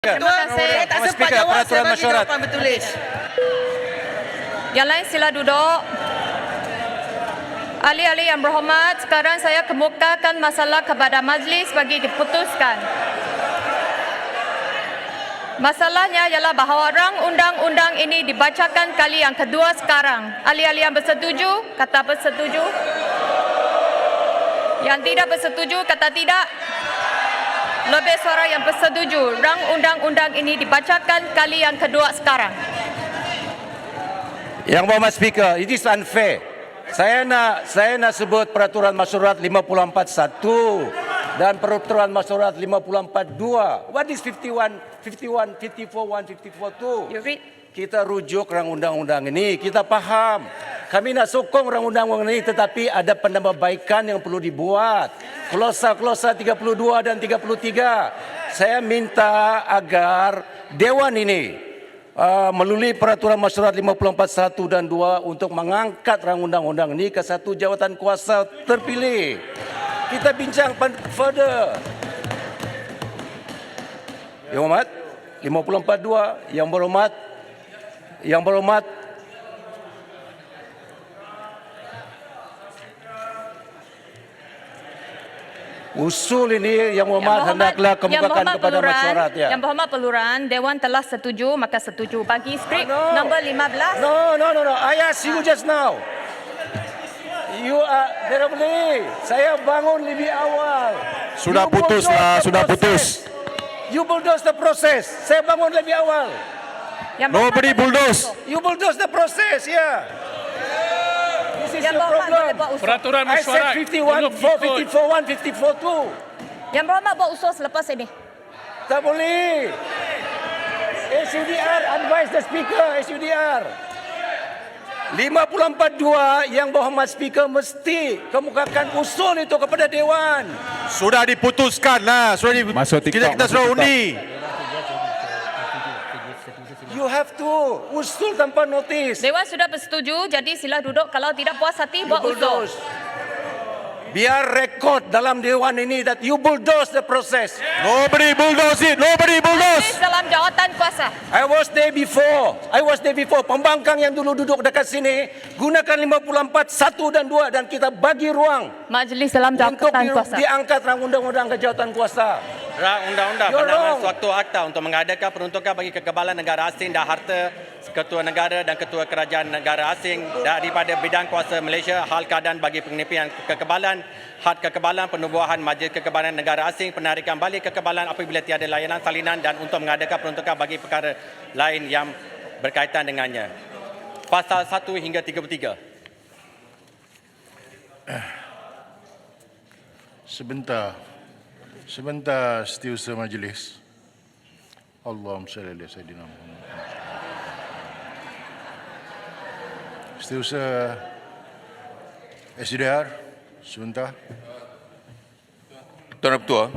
Terima kasih. Saya tak sempat jawab, saya bagi jawapan bertulis. Yang lain sila duduk. Ahli-ahli yang berhormat, sekarang saya kemukakan masalah kepada majlis bagi diputuskan. Masalahnya ialah bahawa rang undang-undang ini dibacakan kali yang kedua sekarang. Ahli-ahli yang bersetuju, kata bersetuju. Yang tidak bersetuju, kata tidak. Lebih suara yang bersetuju, rang undang-undang ini dibacakan kali yang kedua sekarang. Yang berhormat Speaker, it is unfair. Saya nak sebut peraturan masyarakat 54.1 dan peraturan masyarakat 54.2. What is 51, 54.1, 54.2? You read. Kita rujuk rang undang-undang ini, kita faham. Kami nak sokong rang undang-undang ini, tetapi ada penambahbaikan yang perlu dibuat. Klausa-klausa 32 dan 33. Saya minta agar Dewan ini melalui peraturan masyarakat 54.1 dan 2 untuk mengangkat rang undang-undang ini ke satu jawatan kuasa terpilih. Kita bincang further. Yang berhormat 54.2, yang berhormat usul ini yang berhormat hendaklah kemukakan kepada masyarakat. Ya. Yang berhormat Peluran, Dewan telah setuju, maka setuju. Bagi skrip nombor 15. No. I asked you just now. You are terribly. Saya bangun lebih awal. Sudah putus lah, sudah putus. You bulldoze the process. Saya bangun lebih awal. Nobody bulldoze. You bulldoze the process, yeah. This is Yang your berhormat boleh problem. buat usul. Peraturan I said mesyuarat 51, 54.1, 54.2. Yang berhormat buat usul selepas ini. Tak boleh. SUDR advise the speaker, SUDR. 54.2 yang berhormat speaker mesti kemukakan usul itu kepada Dewan. Sudah diputuskan lah. Masuk TikTok, Kita sudah masuk undi. You have to usul tanpa notis. Dewan sudah bersetuju, jadi sila duduk. Kalau tidak puas hati, buat usul. Bulldoze. Biar rekod dalam Dewan ini that you bulldoze the process. Nobody bulldoze it. Nobody bulldoze. Majlis dalam jawatan kuasa. I was there before. Pembangkang yang dulu duduk dekat sini gunakan 54.1 dan 2 dan kita bagi ruang Majlis dalam untuk jawatan kuasa. diangkat rang undang-undang ke jawatan kuasa. Rang undang-undang You're penambahan wrong. sewaktu akta untuk mengadakan peruntukan bagi kekebalan negara asing dan harta ketua negara dan ketua kerajaan negara asing daripada bidang kuasa Malaysia, hal keadaan bagi pengenepian kekebalan, had kekebalan, penubuhan majlis kekebalan negara asing, penarikan balik kekebalan apabila tiada layanan salinan dan untuk mengadakan peruntukan bagi perkara lain yang berkaitan dengannya. Pasal 1 hingga 33. Sebentar, setiausaha majlis. Allahumma salli ala sayyidina Muhammad. Setiausaha SDR, sebentar. Tuan Ketua.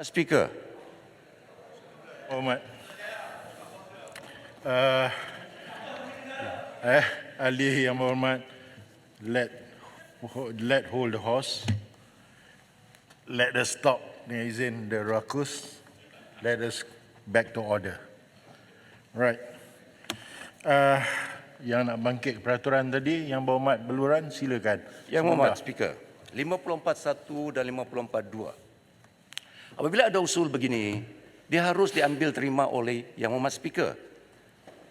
Speaker. Hormat. Ahli yang berhormat, let hold the horse. Let us stop dengan izin the ruckus. Let us back to order. Right. Yang nak bangkit peraturan tadi, yang berhormat Beluran, silakan. Yang berhormat Speaker, 54.1 dan 54.2. Apabila ada usul begini, dia harus diambil terima oleh Yang Berhormat Speaker.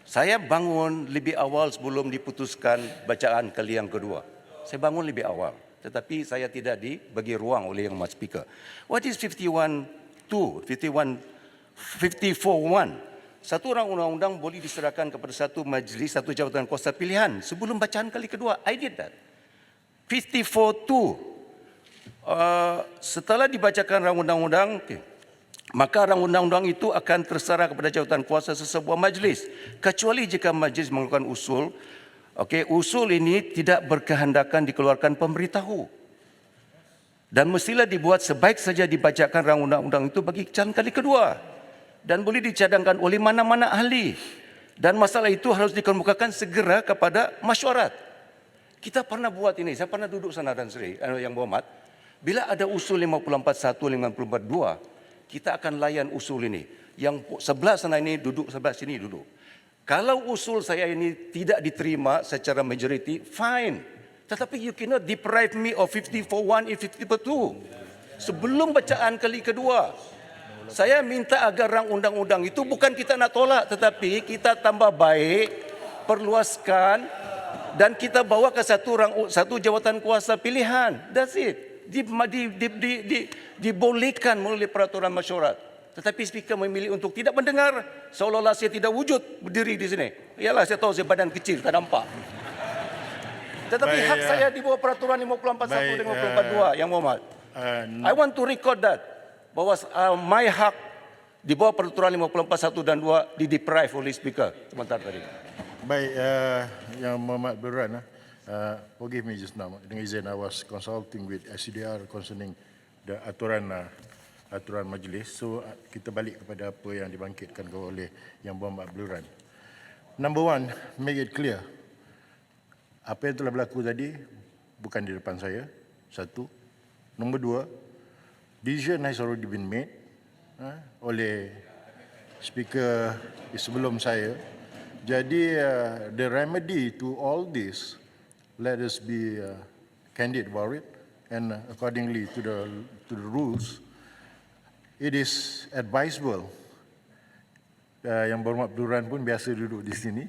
Saya bangun lebih awal sebelum diputuskan bacaan kali yang kedua. Saya bangun lebih awal, tetapi saya tidak dibagi ruang oleh Yang Berhormat Speaker. What is 51.2, 54.1? Satu rang undang-undang boleh diserahkan kepada satu majlis, satu jawatan kuasa pilihan sebelum bacaan kali kedua. I did that. 54.2. Setelah dibacakan rang undang-undang, maka rang undang-undang itu akan terserah kepada jawatan kuasa sesebuah majlis, kecuali jika majlis mengeluarkan usul. Usul ini tidak berkehendakan dikeluarkan pemberitahu dan mestilah dibuat sebaik saja dibacakan rang undang-undang itu bagi calon kali kedua. dan boleh dicadangkan oleh mana-mana ahli. Dan masalah itu harus dikemukakan segera kepada masyarakat. Kita pernah buat ini, saya pernah duduk sana dan Sri, yang berhormat. Bila ada usul 54.1, 54.2, kita akan layan usul ini. Yang sebelah sana ini duduk, sebelah sini duduk. Kalau usul saya ini tidak diterima secara majority, fine. Tetapi you cannot deprive me of 50/1 and 50/2. Sebelum bacaan kali kedua, saya minta agar rang undang-undang itu bukan kita nak tolak, tetapi kita tambah baik, perluaskan, dan kita bawa ke satu jawatan kuasa pilihan. That's it. Dibolehkan melalui peraturan mesyuarat. Tetapi speaker memilih untuk tidak mendengar, seolah-olah saya tidak wujud berdiri di sini. Yalah, saya tahu saya badan kecil, tak nampak. Tetapi hak saya di bawah peraturan 54.1 dan 54.2 yang Muhammad. I want to record that, bahawa my hak di bawah peraturan 54.1 dan 2 di-deprive oleh speaker sebentar tadi. Baik, Yang Muhammad Beran, forgive me just now. Dengan izin, I was consulting with SCDR concerning the aturan majlis. So, kita balik kepada apa yang dibangkitkan oleh Yang Muhammad Beran. Number one, make it clear. Apa yang telah berlaku tadi bukan di depan saya, satu. Nombor dua, decision has already been made oleh speaker sebelum saya. Jadi, the remedy to all this, let us be candid about it, and accordingly to the rules, it is advisable. Yang berhormat Duran pun biasa duduk di sini.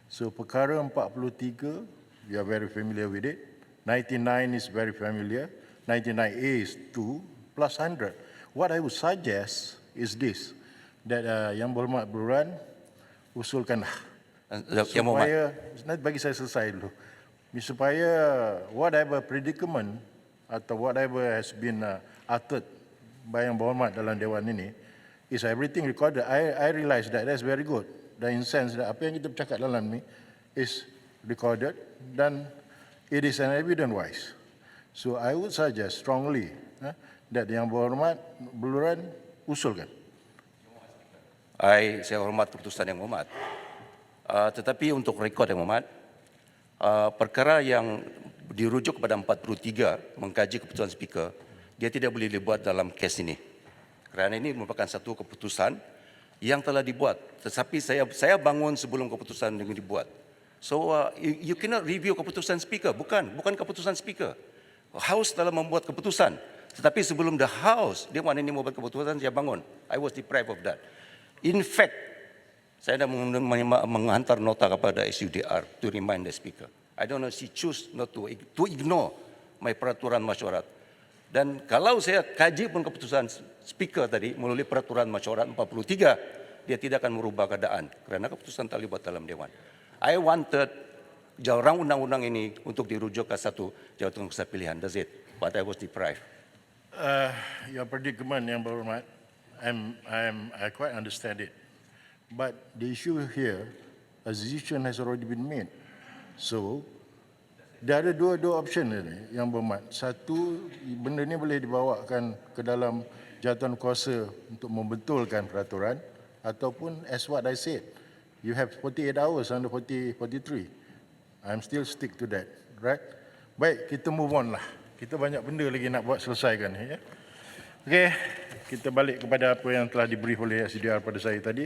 So, perkara 43, we are very familiar with it. 99 is very familiar. 99A is 2 plus 100. What I would suggest is this, that Yang Berhormat Beran usulkanlah supaya, nanti bagi saya selesai dulu, supaya whatever predicament atau whatever has been uttered by Yang Berhormat dalam Dewan ini, is everything recorded. I realize that that's very good. Dan in sense that apa yang kita bercakap dalam ni is recorded dan it is an evidence wise. So I would suggest strongly that Yang Berhormat Beluran usulkan. Saya hormat keputusan Yang Berhormat. Tetapi untuk rekod Yang Berhormat, perkara yang dirujuk kepada 43 mengkaji keputusan speaker, dia tidak boleh dibuat dalam kes ini. Kerana ini merupakan satu keputusan yang telah dibuat. Tetapi saya bangun sebelum keputusan ini dibuat. So you cannot review keputusan speaker, bukan keputusan speaker. House telah membuat keputusan. Tetapi sebelum the House, dia ini membuat keputusan, saya bangun. I was deprived of that. In fact, saya dah menghantar nota kepada SUDR to remind the speaker. I don't know, she choose not to ignore my peraturan mesyuarat. Dan kalau saya kaji pun keputusan speaker tadi melalui peraturan mesyuarat 43, dia tidak akan merubah keadaan kerana keputusan telah dibuat dalam Dewan. I wanted jawatan undang-undang ini untuk dirujuk ke satu jawatan kuasa pilihan. That's it. But I was deprived. Your predicament, Yang Berhormat, I quite understand it. But the issue here, a decision has already been made. So, dia ada dua option ini, Yang Berhormat. Satu, benda ini boleh dibawakan ke dalam jawatan kuasa untuk membetulkan peraturan, ataupun as what I said, you have 48 hours under 43. I'm still stick to that, right? Baik, kita move on lah. Kita banyak benda lagi nak buat, selesaikan. Ya? Okey, kita balik kepada apa yang telah diberi oleh SDR pada saya tadi.